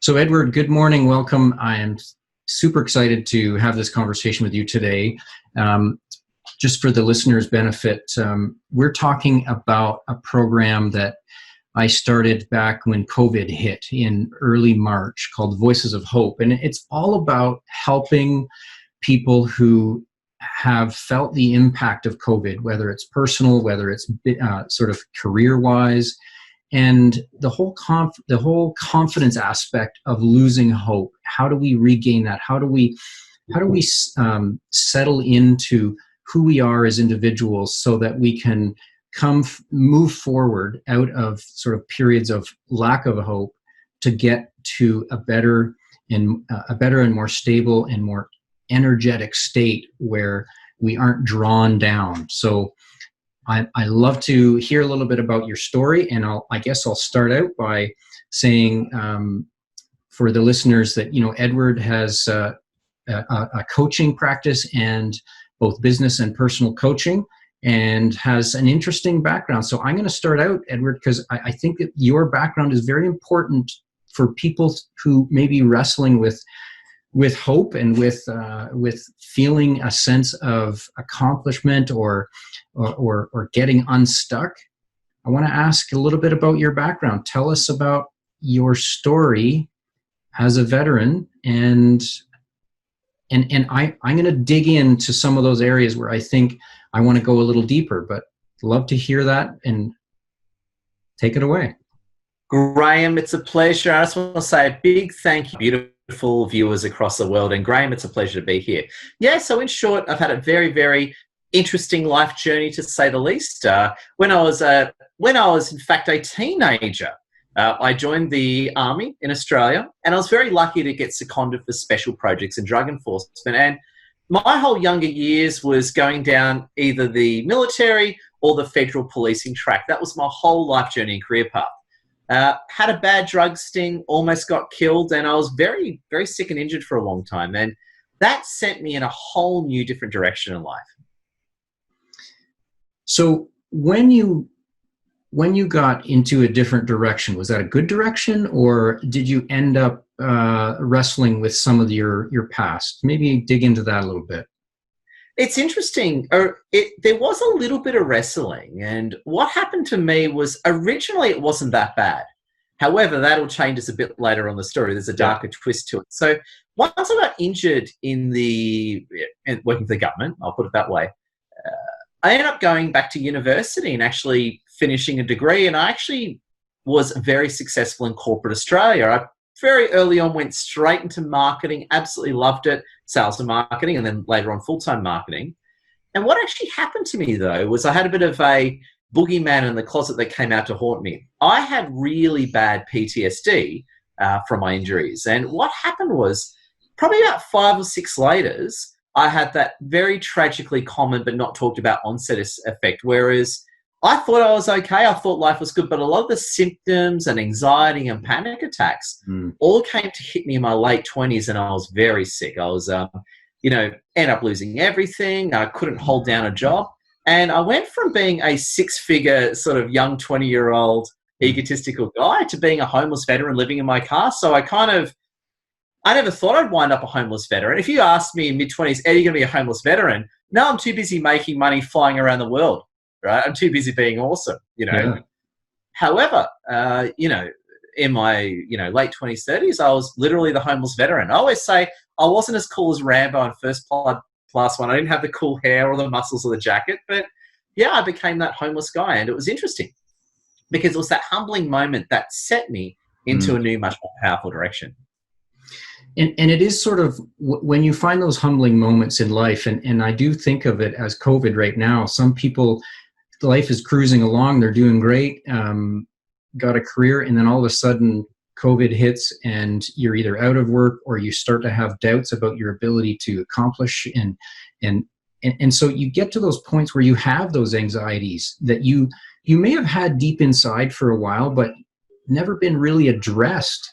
So, Edward, good morning. Welcome. I am super excited to have this conversation with you today. Um, just for the listeners' benefit, we're talking about a program that I started back when COVID hit in early March called Voices of Hope. And it's all about helping people who have felt the impact of COVID, whether it's personal, whether it's sort of career-wise, and the whole confidence aspect of losing hope. How do we regain that? How do we settle into who we are as individuals so that we can move forward out of sort of periods of lack of hope to get to a better and more stable and more energetic state where we aren't drawn down. So I love to hear a little bit about your story, and I guess I'll start out by saying for the listeners that Edward has a coaching practice and both business and personal coaching, and has an interesting background. So I'm going to start out, Edward, because I think that your background is very important for people who may be wrestling with hope and with feeling a sense of accomplishment or getting unstuck. I want to ask a little bit about your background. Tell us about your story as a veteran, and I'm going to dig into some of those areas where I think I want to go a little deeper, but love to hear that, and take it away. Graham, it's a pleasure. I just want to say a big thank you, beautiful viewers across the world. And Graham, it's a pleasure to be here. Yeah, so in short, I've had a very, very interesting life journey, to say the least. When I was in fact a teenager, I joined the Army in Australia, and I was very lucky to get seconded for special projects in drug enforcement. And my whole younger years was going down either the military or the federal policing track. That was my whole life journey and career path. Had a bad drug sting, almost got killed, and I was very, very sick and injured for a long time. And that sent me in a whole new different direction in life. So when you got into a different direction, was that a good direction, or did you end up wrestling with some of your past? Maybe dig into that a little bit. It's interesting. There was a little bit of wrestling, and what happened to me was originally it wasn't that bad. However, that'll change us a bit later on the story. There's a darker twist to it. So once I got injured in working for the government, I'll put it that way, I ended up going back to university and actually finishing a degree, and I actually was very successful in corporate Australia. I very early on went straight into marketing, absolutely loved it, sales and marketing, and then later on full-time marketing. And what actually happened to me, though, was I had a bit of a boogeyman in the closet that came out to haunt me. I had really bad PTSD from my injuries. And what happened was, probably about 5 or 6 later, I had that very tragically common but not talked about onset effect, whereas I thought I was okay. I thought life was good, but a lot of the symptoms and anxiety and panic attacks all came to hit me in my late 20s, and I was very sick. I was, ended up losing everything. I couldn't hold down a job. And I went from being a 6-figure sort of young 20-year-old egotistical guy to being a homeless veteran living in my car. So I never thought I'd wind up a homeless veteran. If you asked me in mid-20s, are you going to be a homeless veteran? No, I'm too busy making money flying around the world. Right, I'm too busy being awesome, Yeah. However, in my late 20s, 30s, I was literally the homeless veteran. I always say I wasn't as cool as Rambo in First Blood Plus One. I didn't have the cool hair or the muscles or the jacket, but yeah, I became that homeless guy, and it was interesting because it was that humbling moment that set me into a new, much more powerful direction. And it is sort of when you find those humbling moments in life, and I do think of it as COVID right now. Some people, life is cruising along, they're doing great, got a career, and then all of a sudden COVID hits and you're either out of work or you start to have doubts about your ability to accomplish, and so you get to those points where you have those anxieties that you may have had deep inside for a while but never been really addressed.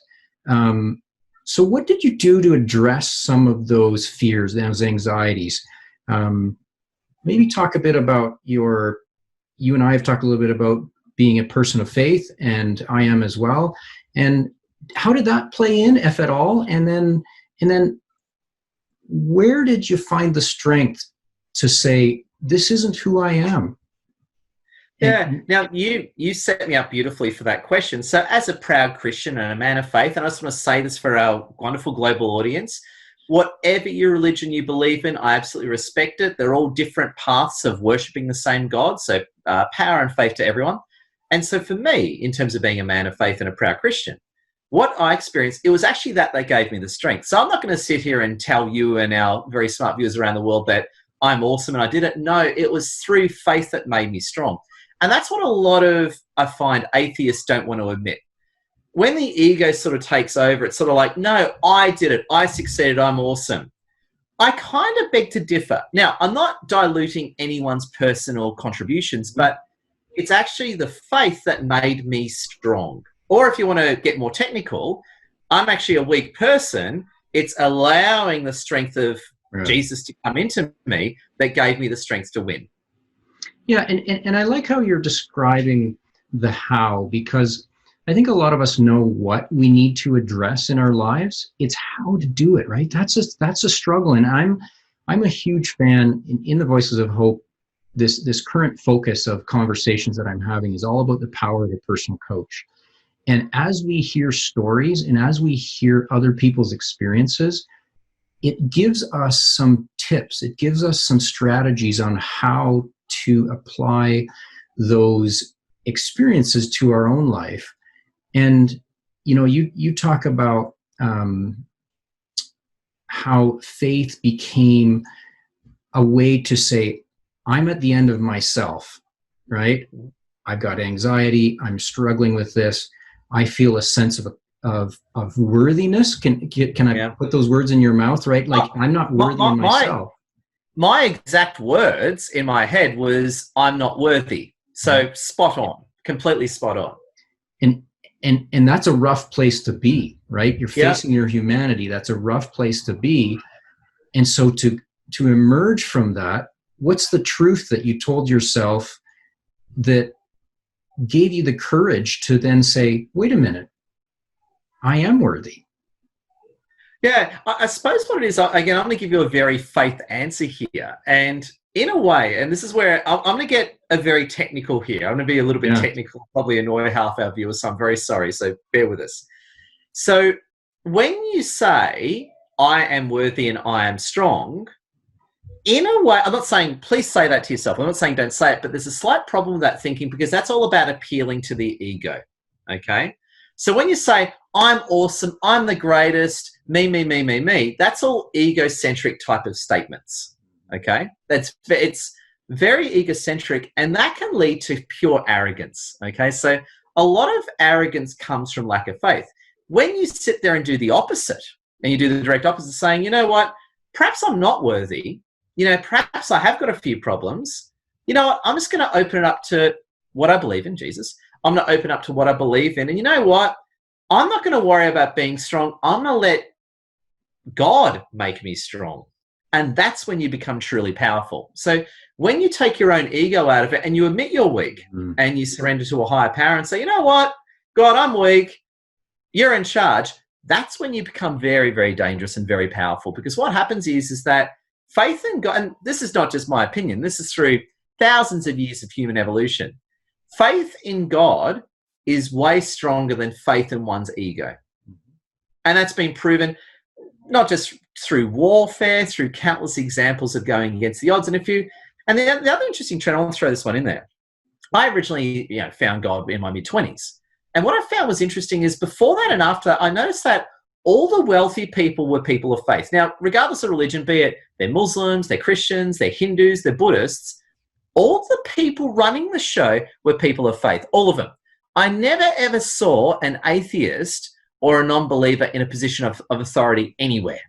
So what did you do to address some of those fears, those anxieties? Maybe talk a bit about you and I have talked a little bit about being a person of faith, and I am as well. And how did that play in, if at all? And then where did you find the strength to say, this isn't who I am? Yeah. Now you set me up beautifully for that question. So as a proud Christian and a man of faith, and I just want to say this for our wonderful global audience, whatever your religion you believe in, I absolutely respect it. They're all different paths of worshipping the same God. So power and faith to everyone. And so for me, in terms of being a man of faith and a proud Christian, what I experienced, it was actually that gave me the strength. So I'm not going to sit here and tell you and our very smart viewers around the world that I'm awesome and I did it. No, it was through faith that made me strong. And that's what a lot of, I find, atheists don't want to admit. When the ego sort of takes over, it's sort of like, no, I did it. I succeeded. I'm awesome. I kind of beg to differ. Now, I'm not diluting anyone's personal contributions, but it's actually the faith that made me strong. Or if you want to get more technical, I'm actually a weak person. It's allowing the strength of Jesus to come into me that gave me the strength to win. Yeah, and I like how you're describing the how, because I think a lot of us know what we need to address in our lives. It's how to do it, right? That's a struggle, and I'm a huge fan in the Voices of Hope. This current focus of conversations that I'm having is all about the power of a personal coach. And as we hear stories and as we hear other people's experiences, it gives us some tips. It gives us some strategies on how to apply those experiences to our own life. And, you talk about how faith became a way to say, I'm at the end of myself, right? I've got anxiety. I'm struggling with this. I feel a sense of worthiness. Can I put those words in your mouth, right? Like, I'm not worthy in myself. My exact words in my head was, I'm not worthy. So spot on, completely spot on. And that's a rough place to be, right? You're facing your humanity. That's a rough place to be. And so to emerge from that, what's the truth that you told yourself that gave you the courage to then say, wait a minute, I am worthy? Yeah, I suppose what it is, again, I'm going to give you a very faith answer here. And in a way, and this is where I'm going to get a very technical here. I'm going to be a little bit technical, probably annoy half our viewers, so I'm very sorry. So bear with us. So when you say, I am worthy and I am strong, in a way, I'm not saying, please say that to yourself. I'm not saying don't say it, but there's a slight problem with that thinking because that's all about appealing to the ego, okay? So when you say, I'm awesome, I'm the greatest, me, that's all egocentric type of statements, okay? It's very egocentric, and that can lead to pure arrogance, okay? So a lot of arrogance comes from lack of faith. When you sit there and do the opposite, and you do the direct opposite, saying, you know what, perhaps I'm not worthy, perhaps I have got a few problems. You know what? I'm just going to open it up to what I believe in, Jesus. I'm going to open up to what I believe in. And you know what? I'm not going to worry about being strong. I'm going to let God make me strong. And that's when you become truly powerful. So when you take your own ego out of it and you admit you're weak and you surrender to a higher power and say, you know what? God, I'm weak. You're in charge. That's when you become very, very dangerous and very powerful. Because what happens is that faith in God, and this is not just my opinion, this is through thousands of years of human evolution. Faith in God is way stronger than faith in one's ego. And that's been proven not just through warfare, through countless examples of going against the odds. And the other interesting trend, I want to throw this one in there. I originally found God in my mid-20s. And what I found was interesting is before that and after that, I noticed that all the wealthy people were people of faith. Now, regardless of religion, be it they're Muslims, they're Christians, they're Hindus, they're Buddhists, all the people running the show were people of faith, all of them. I never ever saw an atheist or a non-believer in a position of authority anywhere.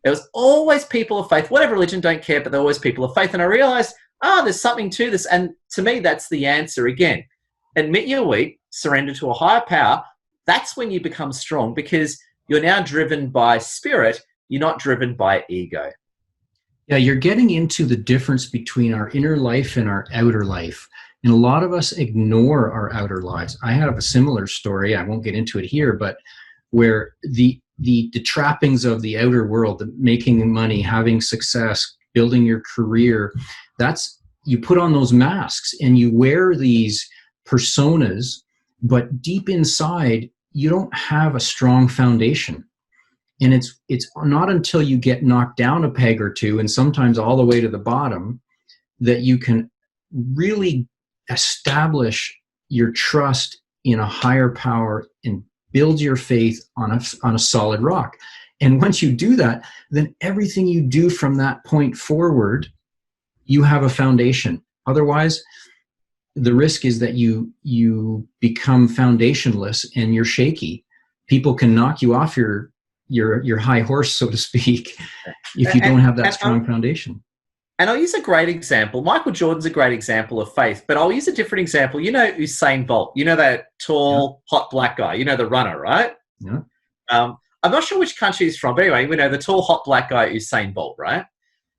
There was always people of faith, whatever religion, don't care, but they're always people of faith. And I realized, there's something to this. And to me, that's the answer again. Admit you're weak, surrender to a higher power. That's when you become strong because you're now driven by spirit. You're not driven by ego. Yeah, you're getting into the difference between our inner life and our outer life. And a lot of us ignore our outer lives. I have a similar story. I won't get into it here, but where the trappings of the outer world, the making money, having success, building your career, that's, you put on those masks and you wear these personas, but deep inside, you don't have a strong foundation. And it's not until you get knocked down a peg or two, and sometimes all the way to the bottom, that you can really establish your trust in a higher power and build your faith on a solid rock. And once you do that, then everything you do from that point forward, you have a foundation. Otherwise, the risk is that you become foundationless and you're shaky. People can knock you off your high horse, so to speak, if you don't have that strong foundation. And I'll use a great example. Michael Jordan's a great example of faith, but I'll use a different example. You know Usain Bolt. You know that tall, hot black guy. You know the runner, right? Yeah. I'm not sure which country he's from, but anyway, we know the tall, hot black guy, Usain Bolt, right?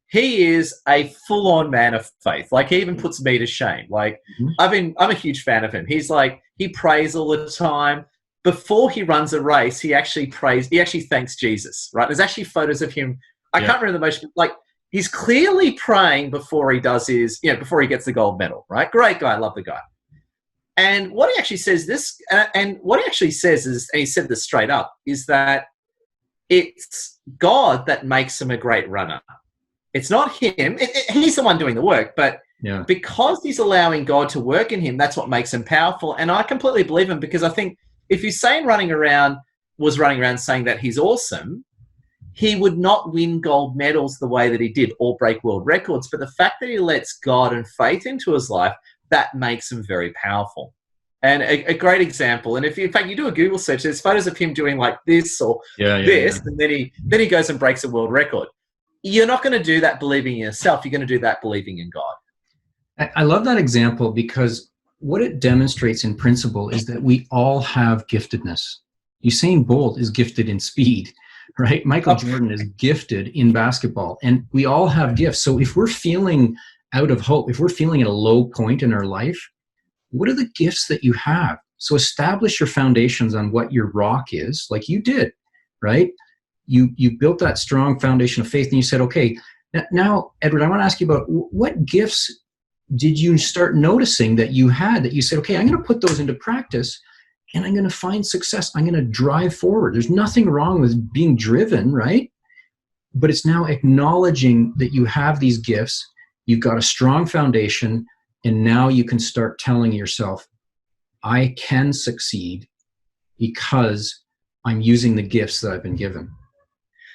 He is a full-on man of faith. Like, he even puts me to shame. Like, I'm a huge fan of him. He's like, he prays all the time. Before he runs a race, he actually prays. He actually thanks Jesus, right? There's actually photos of him. I can't remember the most, like, he's clearly praying before he does his, before he gets the gold medal, right? Great guy. Love the guy. And what he actually says is, and he said this straight up, is that it's God that makes him a great runner. It's not him. He's the one doing the work, but because he's allowing God to work in him, that's what makes him powerful. And I completely believe him, because I think if Usain was running around saying that he's awesome, he would not win gold medals the way that he did or break world records. But the fact that he lets God and faith into his life, that makes him very powerful. And a great example, and in fact you do a Google search, there's photos of him doing like this or this, and then he goes and breaks a world record. You're not going to do that believing in yourself. You're going to do that believing in God. I love that example, because what it demonstrates in principle is that we all have giftedness. Usain Bolt is gifted in speed, right? Michael Jordan is gifted in basketball, and we all have gifts. So if we're feeling out of hope, if we're feeling at a low point in our life, what are the gifts that you have? So establish your foundations on what your rock is, like you did, right? You built that strong foundation of faith, and you said, okay, now, Edward, I want to ask you about what gifts did you start noticing that you had, that you said, okay, I'm going to put those into practice, and I'm going to find success. I'm going to drive forward. There's nothing wrong with being driven, right? But it's now acknowledging that you have these gifts, you've got a strong foundation, and now you can start telling yourself, I can succeed because I'm using the gifts that I've been given.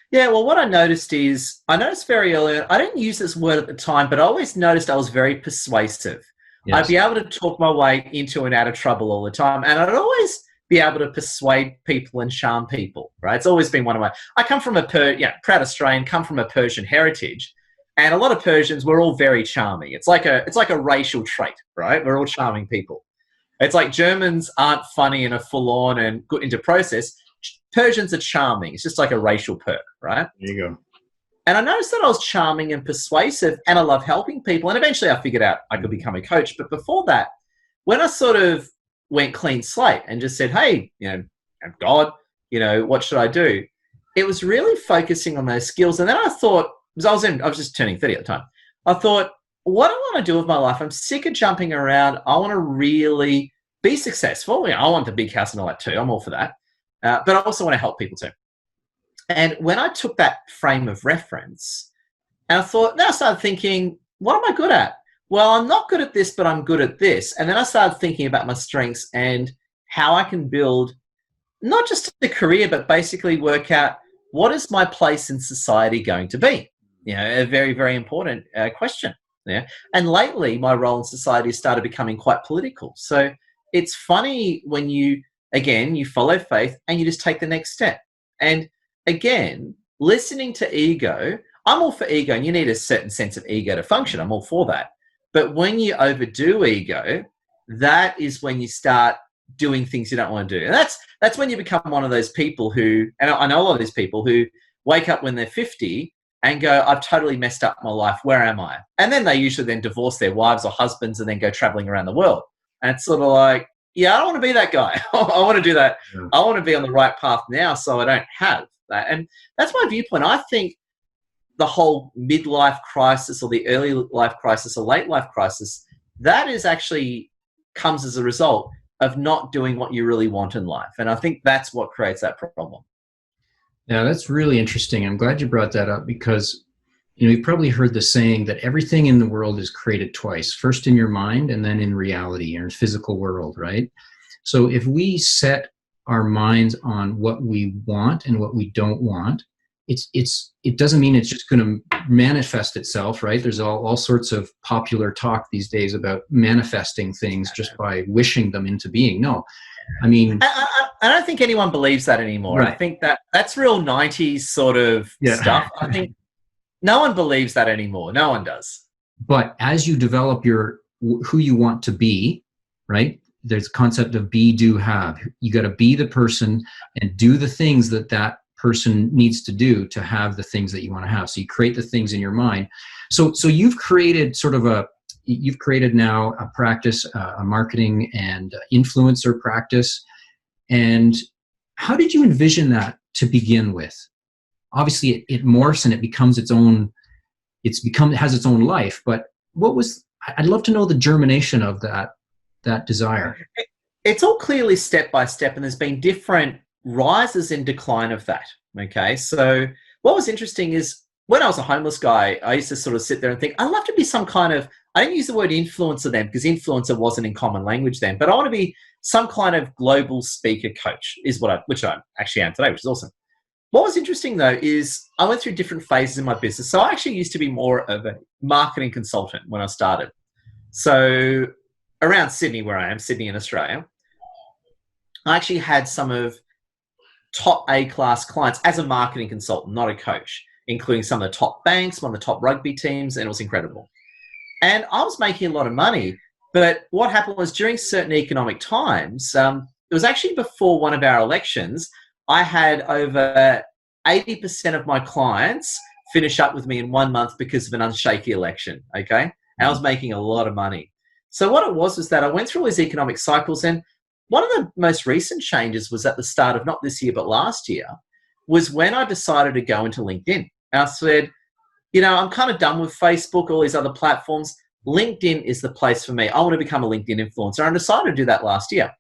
Yeah, well, what I noticed very early on, I didn't use this word at the time, but I always noticed I was very persuasive. Yes. I'd be able to talk my way into and out of trouble all the time. And I'd always be able to persuade people and charm people, right? It's always been one of my, I come from proud Australian, come from a Persian heritage. And a lot of Persians, we're all very charming. It's like a racial trait, right? We're all charming people. It's like Germans aren't funny and are full on and good into process. Persians are charming. It's just like a racial perk, right? There you go. And I noticed that I was charming and persuasive, and I love helping people. And eventually I figured out I could become a coach. But before that, when I sort of went clean slate and just said, hey, God, what should I do? It was really focusing on those skills. And then I thought, because I was just turning 30 at the time, I thought, what do I want to do with my life? I'm sick of jumping around. I want to really be successful. I want the big house and all that too. I'm all for that. But I also want to help people too. And when I took that frame of reference, and I started thinking, what am I good at? Well, I'm not good at this, but I'm good at this. And then I started thinking about my strengths and how I can build not just a career, but basically work out what is my place in society going to be? A very, very important question. Yeah. And lately, my role in society has started becoming quite political. So it's funny when you follow faith and you just take the next step. And again, listening to ego, I'm all for ego, and you need a certain sense of ego to function. I'm all for that. But when you overdo ego, that is when you start doing things you don't want to do. And that's when you become one of those people who, and I know a lot of these people who wake up when they're 50 and go, I've totally messed up my life. Where am I? And then they usually then divorce their wives or husbands and then go traveling around the world. And it's sort of like, yeah, I don't want to be that guy. I want to do that. Yeah. I want to be on the right path now so I don't have that. And that's my viewpoint. I think the whole midlife crisis or the early life crisis or late life crisis, that is actually comes as a result of not doing what you really want in life. And I think that's what creates that problem. Yeah, that's really interesting. I'm glad you brought that up because, you've probably heard the saying that everything in the world is created twice, first in your mind and then in reality, in the physical world, right? So if we set our minds on what we want and what we don't want, it doesn't mean it's just going to manifest itself, right? There's all sorts of popular talk these days about manifesting things just by wishing them into being. No, I mean, I don't think anyone believes that anymore. Right. I think that's real 90s sort of stuff. I think no one believes that anymore. No one does. But as you develop who you want to be, right? There's a concept of be, do, have. You got to be the person and do the things that person needs to do to have the things that you want to have. So you create the things in your mind. So you've created you've created now a practice, a marketing and influencer practice. And how did you envision that to begin with? Obviously it morphs and it becomes it has its own life, but I'd love to know the germination of that desire. It's all clearly step by step, and there's been different rises and decline of that. Okay. So what was interesting is when I was a homeless guy, I used to sort of sit there and think, I'd love to be some kind of, I didn't use the word influencer then because influencer wasn't in common language then, but I want to be some kind of global speaker coach which I actually am today, which is awesome. What was interesting though is I went through different phases in my business. So I actually used to be more of a marketing consultant when I started. So around Sydney, where I am, Sydney in Australia, I actually had some of top A-class clients as a marketing consultant, not a coach, including some of the top banks, one of the top rugby teams, and it was incredible. And I was making a lot of money, but what happened was during certain economic times, it was actually before one of our elections, I had over 80% of my clients finish up with me in 1 month because of an unshaky election, okay? And I was making a lot of money. So what it was that I went through all these economic cycles, and one of the most recent changes was at the start of not this year, but last year, was when I decided to go into LinkedIn. And I said, I'm kind of done with Facebook, all these other platforms. LinkedIn is the place for me. I want to become a LinkedIn influencer. And I decided to do that last year.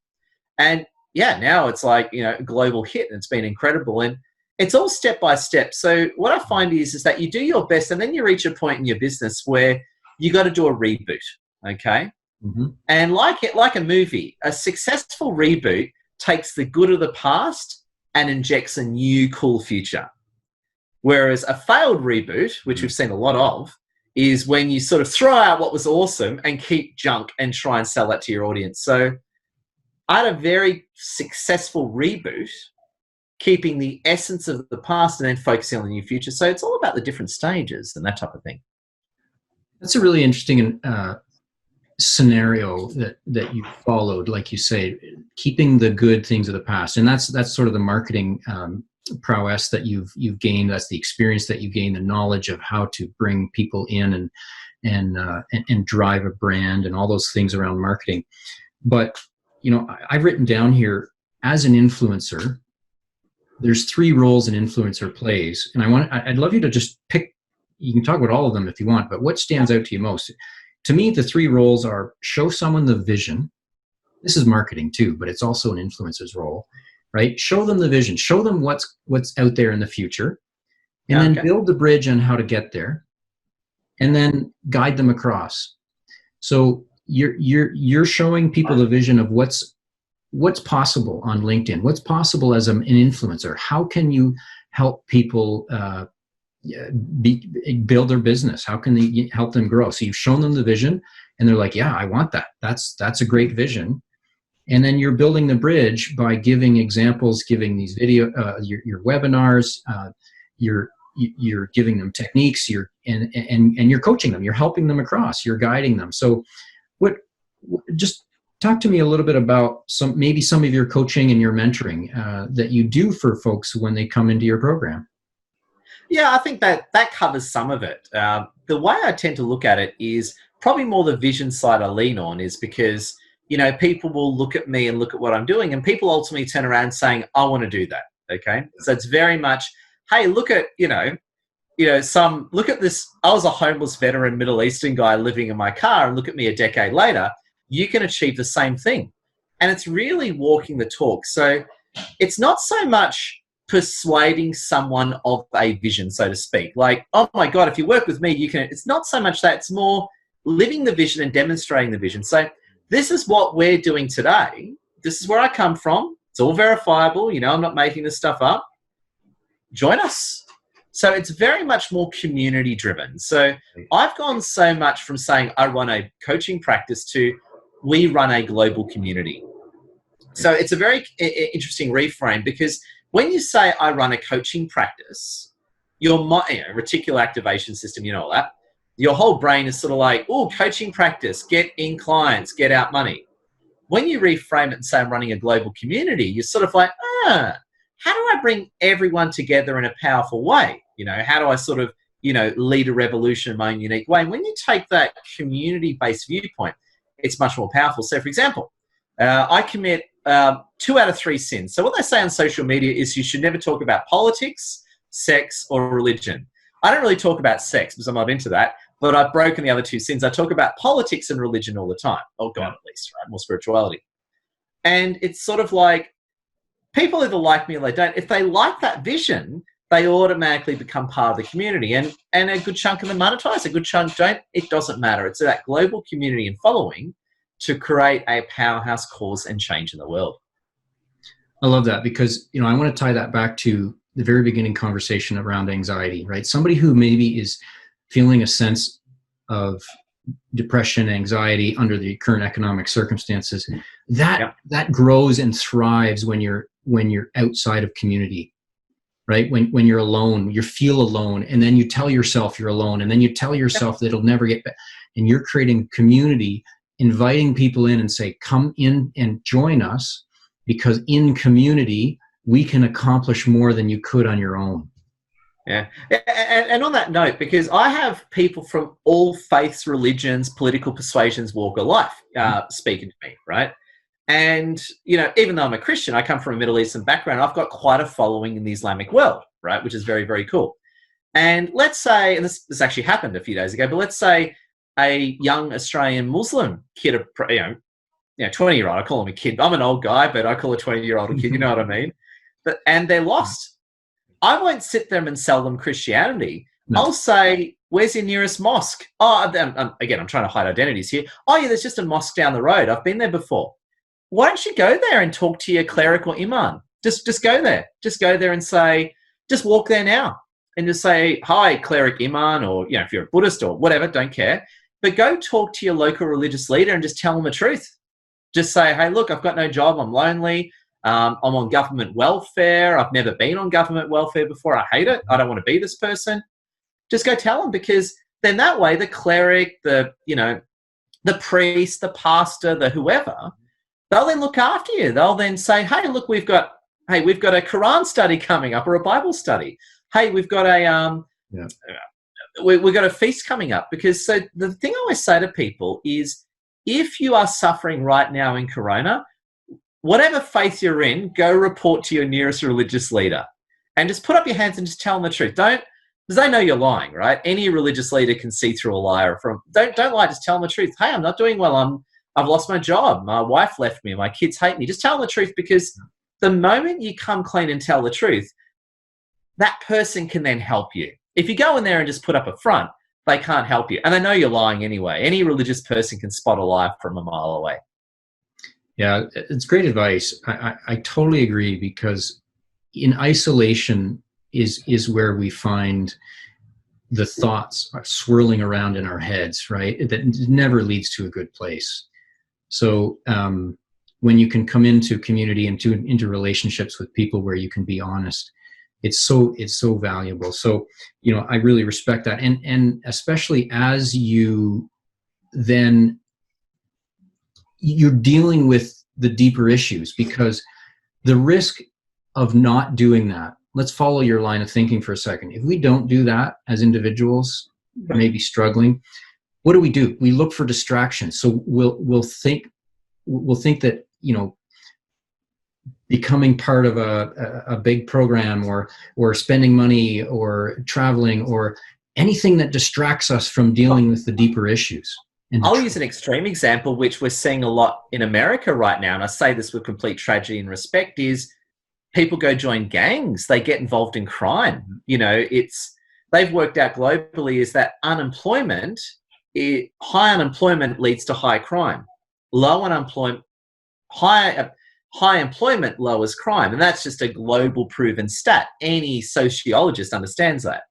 And yeah, now it's like, a global hit, and it's been incredible. And it's all step by step. So what I find is that you do your best, and then you reach a point in your business where you got to do a reboot. Okay. Mm-hmm. And like a movie, a successful reboot takes the good of the past and injects a new cool future. Whereas a failed reboot, which we've seen a lot of, is when you sort of throw out what was awesome and keep junk and try and sell that to your audience. So I had a very successful reboot, keeping the essence of the past and then focusing on the new future. So it's all about the different stages and that type of thing. That's a really interesting scenario that you followed, like you say, keeping the good things of the past, and that's sort of the marketing prowess that you've gained. That's the experience that you gained, the knowledge of how to bring people in and drive a brand and all those things around marketing. But I've written down here, as an influencer, there's 3 roles an influencer plays, and I'd love you to just pick. You can talk about all of them if you want, but what stands out to you most? To me, the 3 roles are: show someone the vision. This is marketing too, but it's also an influencer's role, right? Show them the vision. Show them what's out there in the future, and then build the bridge on how to get there, and then guide them across. So you're showing people the vision of what's possible on LinkedIn, what's possible as an influencer. How can you help people build their business? How can they help them grow? So you've shown them the vision, and they're like, yeah, I want that. That's a great vision. And then you're building the bridge by giving examples, giving these video, your webinars, you're giving them techniques, and you're coaching them, you're helping them across, you're guiding them. So just talk to me a little bit about some of your coaching and your mentoring that you do for folks when they come into your program. Yeah, I think that covers some of it. The way I tend to look at it is probably more the vision side I lean on, is because, people will look at me and look at what I'm doing, and people ultimately turn around saying, I want to do that. Okay. So it's very much, hey, look at, look at this. I was a homeless veteran Middle Eastern guy living in my car, and look at me a decade later. You can achieve the same thing. And it's really walking the talk. So it's not so much persuading someone of a vision, so to speak. Like, oh my God, if you work with me, you can. It's not so much that. It's more living the vision and demonstrating the vision. So this is what we're doing today. This is where I come from. It's all verifiable. I'm not making this stuff up. Join us. So it's very much more community driven. So I've gone so much from saying I run a coaching practice to we run a global community. So it's a very interesting reframe, because when you say I run a coaching practice, your reticular activation system, all that, your whole brain is sort of like, oh, coaching practice, get in clients, get out money. When you reframe it and say I'm running a global community, you're sort of like, how do I bring everyone together in a powerful way? How do I sort of, lead a revolution in my own unique way? And when you take that community-based viewpoint, it's much more powerful. So, for example, I commit 2 out of 3 sins. So what they say on social media is you should never talk about politics, sex, or religion. I don't really talk about sex because I'm not into that, but I've broken the other 2 sins. I talk about politics and religion all the time. Oh, God, at least, right? More spirituality. And it's sort of like, people either like me or they don't. If they like that vision, they automatically become part of the community. And a good chunk of them monetize, a good chunk don't. It doesn't matter. It's that global community and following to create a powerhouse cause and change in the world. I love that, because, I want to tie that back to the very beginning conversation around anxiety, right? Somebody who maybe is feeling a sense of depression, anxiety under the current economic circumstances, that grows and thrives when you're outside of community, right? When you're alone, you feel alone, and then you tell yourself you're alone, and then you tell yourself that it'll never get better, and you're creating community, inviting people in and say, come in and join us, because in community, we can accomplish more than you could on your own. Yeah. And on that note, because I have people from all faiths, religions, political persuasions, walk of life speaking to me, right? And, even though I'm a Christian, I come from a Middle Eastern background, I've got quite a following in the Islamic world, right? Which is very, very cool. And let's say, and this actually happened a few days ago, but let's say a young Australian Muslim kid, 20-year-old, I call him a kid. I'm an old guy, but I call a 20-year-old a kid, you know what I mean? And they're lost. I won't sit there and sell them Christianity. No. I'll say, where's your nearest mosque? Oh, again, I'm trying to hide identities here. Oh, yeah, there's just a mosque down the road. I've been there before. Why don't you go there and talk to your cleric or imam? Just go there. Just go there and say, just walk there now. And just say, hi, cleric, imam, or, if you're a Buddhist or whatever, don't care. But go talk to your local religious leader and just tell them the truth. Just say, hey, look, I've got no job. I'm lonely. I'm on government welfare. I've never been on government welfare before. I hate it. I don't want to be this person. Just go tell them, because then that way the cleric, the priest, the pastor, the whoever, they'll then look after you. They'll then say, hey, look, we've got a Quran study coming up, or a Bible study. Hey, we've got we've got a feast coming up. Because so the thing I always say to people is, if you are suffering right now in Corona, whatever faith you're in, go report to your nearest religious leader and just put up your hands and just tell them the truth. Don't, because they know you're lying, right? Any religious leader can see through a liar. Don't lie, just tell them the truth. Hey, I'm not doing well. I've lost my job. My wife left me. My kids hate me. Just tell them the truth, because the moment you come clean and tell the truth, that person can then help you. If you go in there and just put up a front, they can't help you. And they know you're lying anyway. Any religious person can spot a lie from a mile away. Yeah, it's great advice. I totally agree, because in isolation is where we find the thoughts swirling around in our heads, right? That never leads to a good place. So when you can come into community and into relationships with people where you can be honest, it's so valuable. So, I really respect that. And especially as you then, you're dealing with the deeper issues, because the risk of not doing that, let's follow your line of thinking for a second. If we don't do that as individuals, maybe struggling, what do? We look for distractions. So we'll think that, you know, becoming part of a big program or spending money or traveling or anything that distracts us from dealing with the deeper issues. I'll use an extreme example, which we're seeing a lot in America right now, and I say this with complete tragedy and respect, is people go join gangs, they get involved in crime. You know, they've worked out globally is that high unemployment leads to high crime. High employment lowers crime, and that's just a global proven stat. Any sociologist understands that.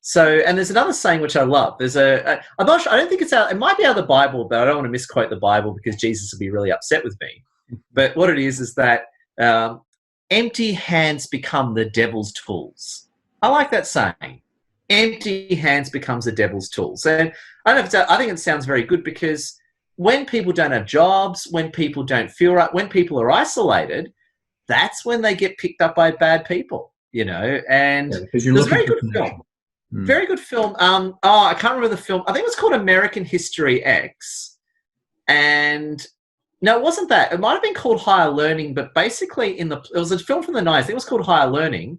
So, and there's another saying which I love. There's I'm not sure, I don't think it's out, it might be out of the Bible, but I don't want to misquote the Bible because Jesus would be really upset with me. But what it is that empty hands become the devil's tools. I like that saying. Empty hands becomes the devil's tools. And I think it sounds very good, because when people don't have jobs, when people don't feel right, when people are isolated, that's when they get picked up by bad people, you know. And there's a very good film. Very good film. I can't remember the film. I think it was called American History X. And no, it wasn't that. It might have been called Higher Learning, but basically it was a film from the 90s. I think it was called Higher Learning,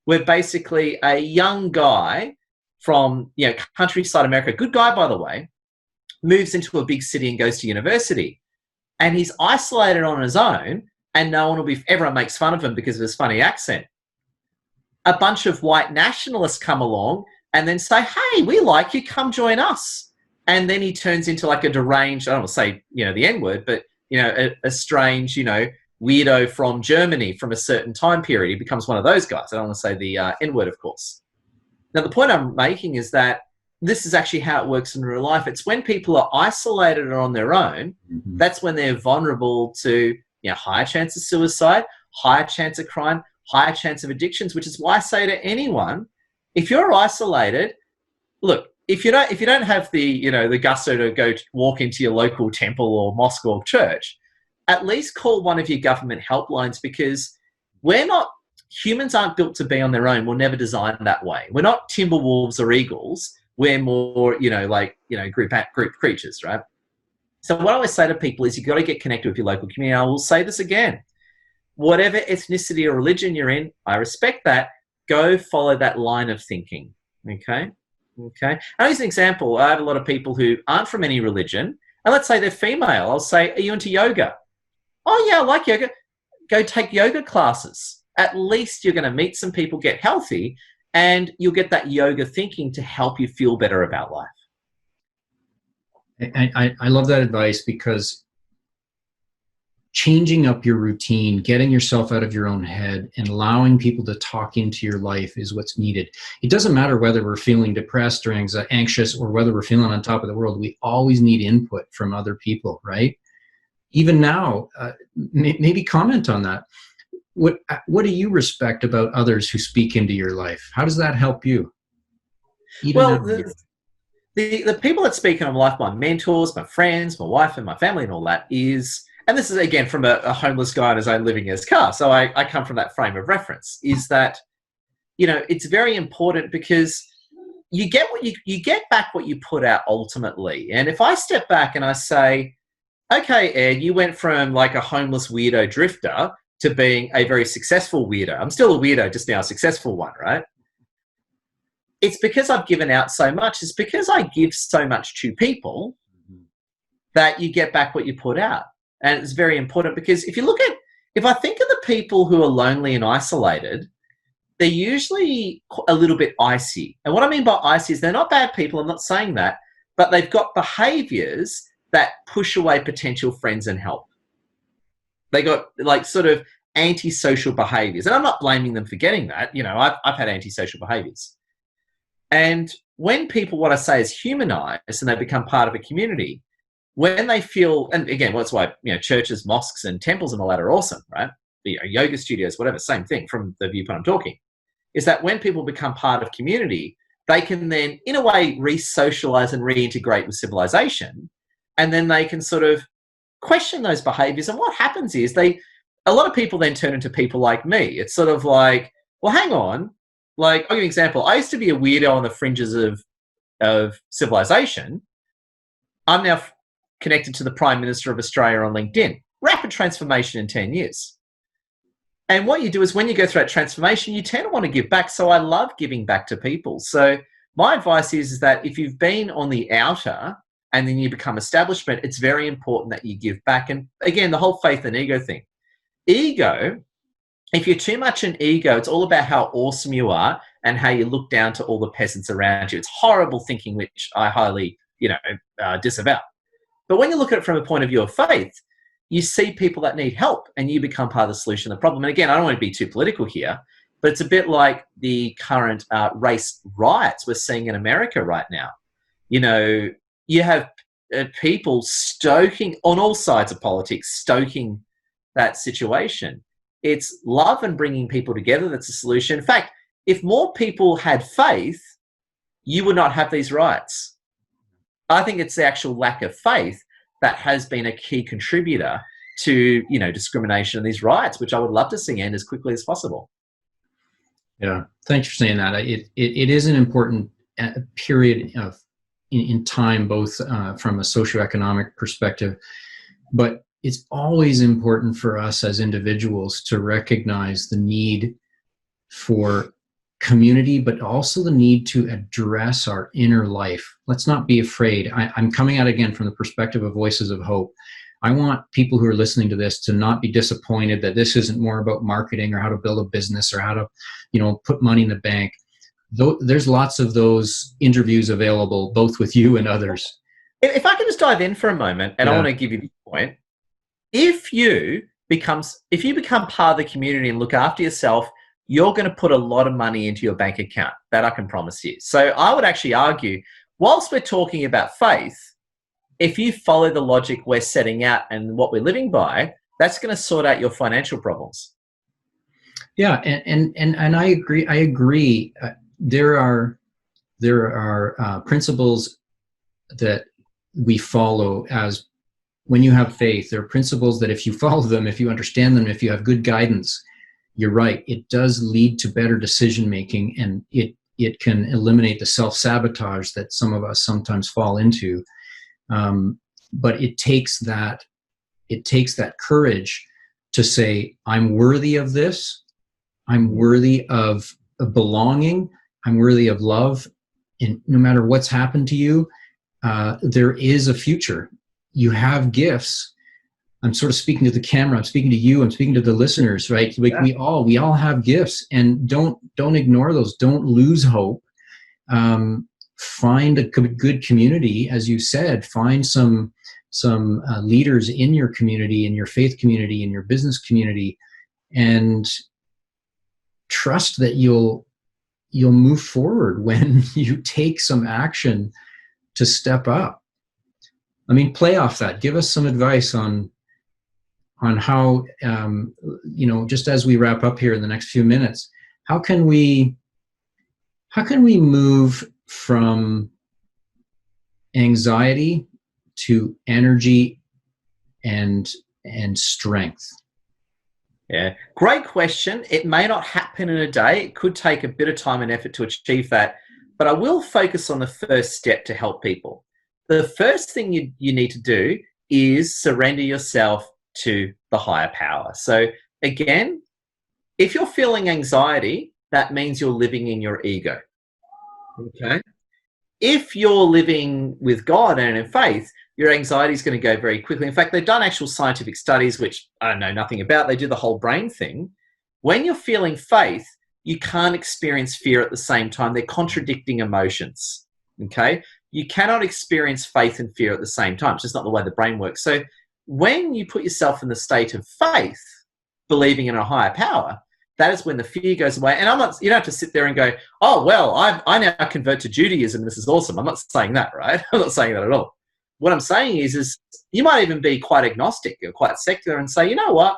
where basically a young guy from, you know, countryside America, good guy, by the way, moves into a big city and goes to university. And he's isolated on his own, and everyone makes fun of him because of his funny accent. A bunch of white nationalists come along and then say, hey, we like you, come join us. And then he turns into like a deranged, I don't want to say, you know, the N-word, but, you know, a strange, you know, weirdo from Germany from a certain time period. He becomes one of those guys. I don't want to say the N-word, of course. Now, the point I'm making is that this is actually how it works in real life. It's when people are isolated or on their own, that's when they're vulnerable to, you know, higher chance of suicide, higher chance of crime, higher chance of addictions, which is why I say to anyone, if you're isolated, look, if you don't have the, you know, the gusto to go walk into your local temple or mosque or church, at least call one of your government helplines, because humans aren't built to be on their own. We're never designed that way. We're not timber wolves or eagles. We're more, you know, like, you know, group creatures, right? So what I always say to people is you've got to get connected with your local community. I will say this again. Whatever ethnicity or religion you're in, I respect that. Go follow that line of thinking, okay? I'll use an example. I have a lot of people who aren't from any religion, and let's say they're female. I'll say, are you into yoga? Oh, yeah, I like yoga. Go take yoga classes. At least you're going to meet some people, get healthy, and you'll get that yoga thinking to help you feel better about life. I love that advice, because changing up your routine, getting yourself out of your own head, and allowing people to talk into your life is what's needed. It doesn't matter whether we're feeling depressed or anxious, or whether we're feeling on top of the world. We always need input from other people, right? Even now, maybe comment on that. What do you respect about others who speak into your life? How does that help you? The people that speak in my life, my mentors, my friends, my wife and my family and all that is, and this is again from a homeless guy in his own living in his car, so I come from that frame of reference, is that, you know, it's very important, because you get back what you put out ultimately. And if I step back and I say, okay, Ed, you went from like a homeless weirdo drifter to being a very successful weirdo. I'm still a weirdo, just now a successful one, right? It's because I've given out so much. It's because I give so much to people that you get back what you put out. And it's very important, because if I think of the people who are lonely and isolated, they're usually a little bit icy. And what I mean by icy is they're not bad people. I'm not saying that, but they've got behaviors that push away potential friends and help. They got like sort of antisocial behaviors. And I'm not blaming them for getting that. You know, I've had antisocial behaviors. And when people, what I say is humanized and they become part of a community, when they feel, and again, that's why, you know, churches, mosques and temples and all that are awesome, right? You know, yoga studios, whatever, same thing from the viewpoint I'm talking, is that when people become part of community, they can then, in a way, re-socialize and reintegrate with civilization. And then they can sort of question those behaviors. And what happens is a lot of people then turn into people like me. It's sort of like, well, hang on. Like, I'll give you an example. I used to be a weirdo on the fringes of civilization. I'm now connected to the Prime Minister of Australia on LinkedIn. Rapid transformation in 10 years. And what you do is when you go through that transformation, you tend to want to give back. So I love giving back to people. So my advice is that if you've been on the outer and then you become establishment, it's very important that you give back. And again, the whole faith and ego thing. Ego, if you're too much an ego, it's all about how awesome you are and how you look down to all the peasants around you. It's horrible thinking, which I highly, disavow. But when you look at it from a point of view of faith, you see people that need help and you become part of the solution of the problem. And again, I don't want to be too political here, but it's a bit like the current race riots we're seeing in America right now. You have people stoking, on all sides of politics, stoking that situation. It's love and bringing people together that's a solution. In fact, if more people had faith, you would not have these riots. I think it's the actual lack of faith that has been a key contributor to, discrimination and these riots, which I would love to see end as quickly as possible. Yeah, thanks for saying that. It is an important period in time, both from a socioeconomic perspective, but it's always important for us as individuals to recognize the need for community, but also the need to address our inner life. Let's not be afraid. I'm coming at it again from the perspective of Voices of Hope. I want people who are listening to this to not be disappointed that this isn't more about marketing or how to build a business or how to, put money in the bank. There's lots of those interviews available, both with you and others. If I can just dive in for a moment, and I want to give you the point. If you become part of the community and look after yourself, you're going to put a lot of money into your bank account. That I can promise you. So I would actually argue, whilst we're talking about faith, if you follow the logic we're setting out and what we're living by, that's going to sort out your financial problems. Yeah, and I agree. There are principles that we follow as when you have faith. There are principles that if you follow them, if you understand them, if you have good guidance, you're right. It does lead to better decision making, and it can eliminate the self-sabotage that some of us sometimes fall into. But it takes that courage to say, I'm worthy of this. I'm worthy of belonging. I'm worthy of love. And no matter what's happened to you, there is a future. You have gifts. I'm sort of speaking to the camera. I'm speaking to you. I'm speaking to the listeners, right? Like we all have gifts, and don't ignore those. Don't lose hope. Find a good community, as you said. Find some leaders in your community, in your faith community, in your business community, and trust that you'll move forward when you take some action to step up. I mean, play off that. Give us some advice on how, just as we wrap up here in the next few minutes, how can we move from anxiety to energy and strength? Yeah, great question. It may not happen in a day. It could take a bit of time and effort to achieve that, but I will focus on the first step to help people. The first thing you need to do is surrender yourself to the higher power. So again, if you're feeling anxiety, that means you're living in your ego. Okay. If you're living with God and in faith, your anxiety is going to go very quickly. In fact, they've done actual scientific studies, which I know nothing about. They do the whole brain thing. When you're feeling faith, you can't experience fear at the same time. They're contradicting emotions. Okay. You cannot experience faith and fear at the same time. It's just not the way the brain works. So when you put yourself in the state of faith, believing in a higher power, that is when the fear goes away. And you don't have to sit there and go, oh, well, I now convert to Judaism. This is awesome. I'm not saying that, right? I'm not saying that at all. What I'm saying is you might even be quite agnostic or quite secular and say, you know what?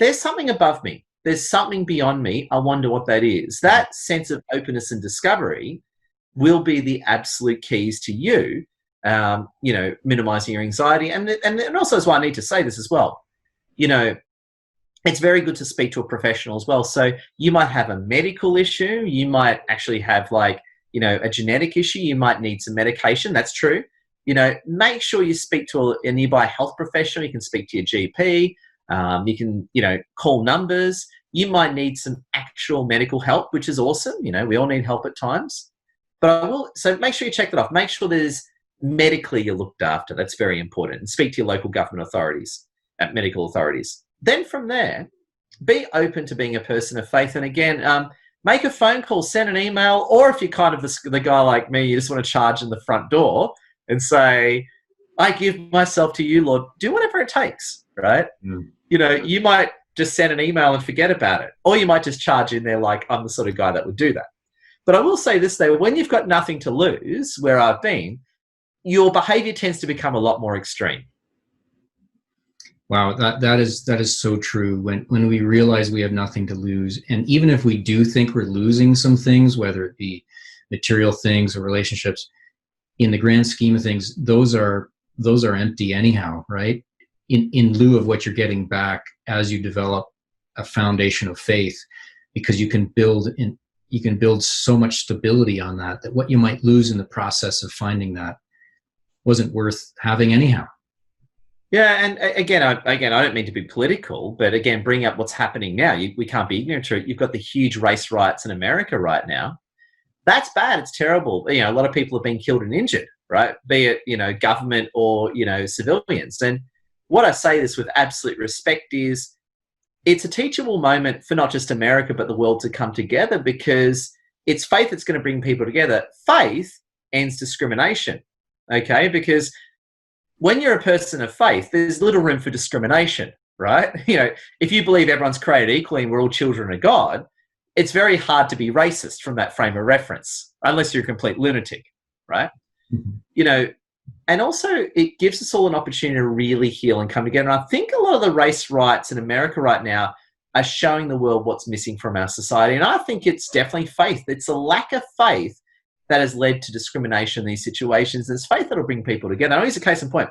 There's something above me. There's something beyond me. I wonder what that is. That sense of openness and discovery will be the absolute keys to you, minimizing your anxiety. And also as well, I need to say this as well. it's very good to speak to a professional as well. So you might have a medical issue. You might actually have like, a genetic issue. You might need some medication. That's true. Make sure you speak to a nearby health professional. You can speak to your GP. You can, call numbers. You might need some actual medical help, which is awesome. We all need help at times. So make sure you check that off. Make sure there's medically you're looked after. That's very important. And speak to your local government authorities, medical authorities. Then from there, be open to being a person of faith. And again, make a phone call, send an email, or if you're kind of the guy like me, you just want to charge in the front door and say, I give myself to you, Lord. Do whatever it takes, right? Mm. You might just send an email and forget about it. Or you might just charge in there like, I'm the sort of guy that would do that. But I will say this, though, when you've got nothing to lose, where I've been, your behavior tends to become a lot more extreme. Wow, that is so true. When we realize we have nothing to lose, and even if we do think we're losing some things, whether it be material things or relationships, in the grand scheme of things, those are empty anyhow, right? In lieu of what you're getting back as you develop a foundation of faith, because you can build so much stability on that what you might lose in the process of finding that wasn't worth having anyhow. Yeah, and again, I don't mean to be political, but again, bring up what's happening now. We can't be ignorant to it. You've got the huge race riots in America right now. That's bad. It's terrible. A lot of people have been killed and injured, right? Be it, government or, civilians. And what I say this with absolute respect is it's a teachable moment for not just America, but the world to come together, because it's faith that's going to bring people together. Faith ends discrimination, okay? Because when you're a person of faith, there's little room for discrimination, right? If you believe everyone's created equally and we're all children of God, it's very hard to be racist from that frame of reference, unless you're a complete lunatic, right? Mm-hmm. And also it gives us all an opportunity to really heal and come together. And I think a lot of the race riots in America right now are showing the world what's missing from our society. And I think it's definitely faith. It's a lack of faith that has led to discrimination in these situations. There's faith that'll bring people together. I'll use a case in point.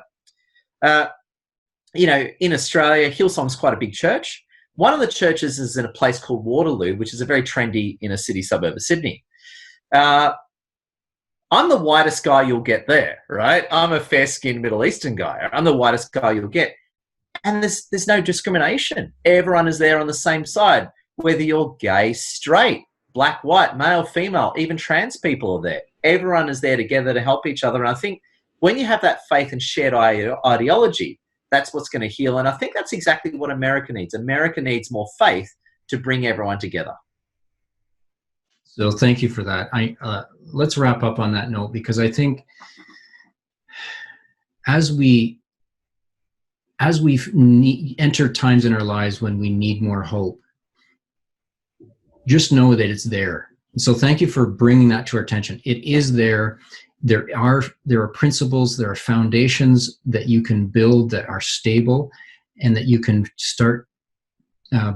In Australia, Hillsong's quite a big church. One of the churches is in a place called Waterloo, which is a very trendy inner city suburb of Sydney. I'm the whitest guy you'll get there, right? I'm a fair-skinned Middle Eastern guy. I'm the whitest guy you'll get. And there's no discrimination. Everyone is there on the same side, whether you're gay, straight, black, white, male, female, even trans people are there. Everyone is there together to help each other. And I think when you have that faith and shared ideology, that's what's going to heal. And I think that's exactly what America needs. America needs more faith to bring everyone together. So thank you for that. Let's wrap up on that note, because I think as we enter times in our lives when we need more hope, just know that it's there. So thank you for bringing that to our attention. It is there. There are principles, there are foundations that you can build that are stable, and that you can start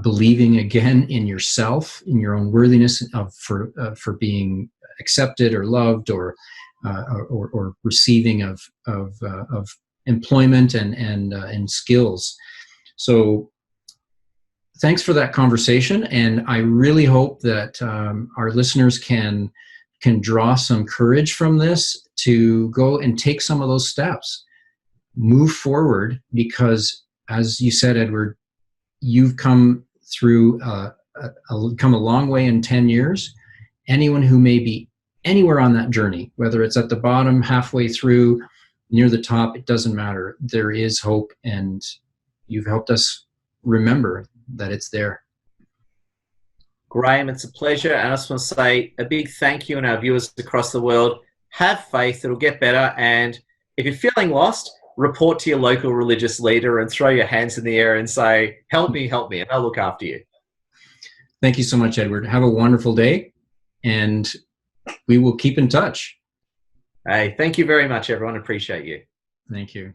believing again in yourself, in your own worthiness for being accepted or loved or receiving of employment and skills. So thanks for that conversation, and I really hope that our listeners can draw some courage from this to go and take some of those steps, move forward, because as you said, Edward, you've come through come a long way in 10 years. Anyone who may be anywhere on that journey, whether it's at the bottom, halfway through, near the top, it doesn't matter. There is hope, and you've helped us remember that it's there. Graham, it's a pleasure. And I just want to say a big thank you, and our viewers across the world. Have faith, it'll get better. And if you're feeling lost, report to your local religious leader and throw your hands in the air and say, help me, and I'll look after you. Thank you so much, Edward. Have a wonderful day, and we will keep in touch. Hey, thank you very much, everyone. Appreciate you. Thank you.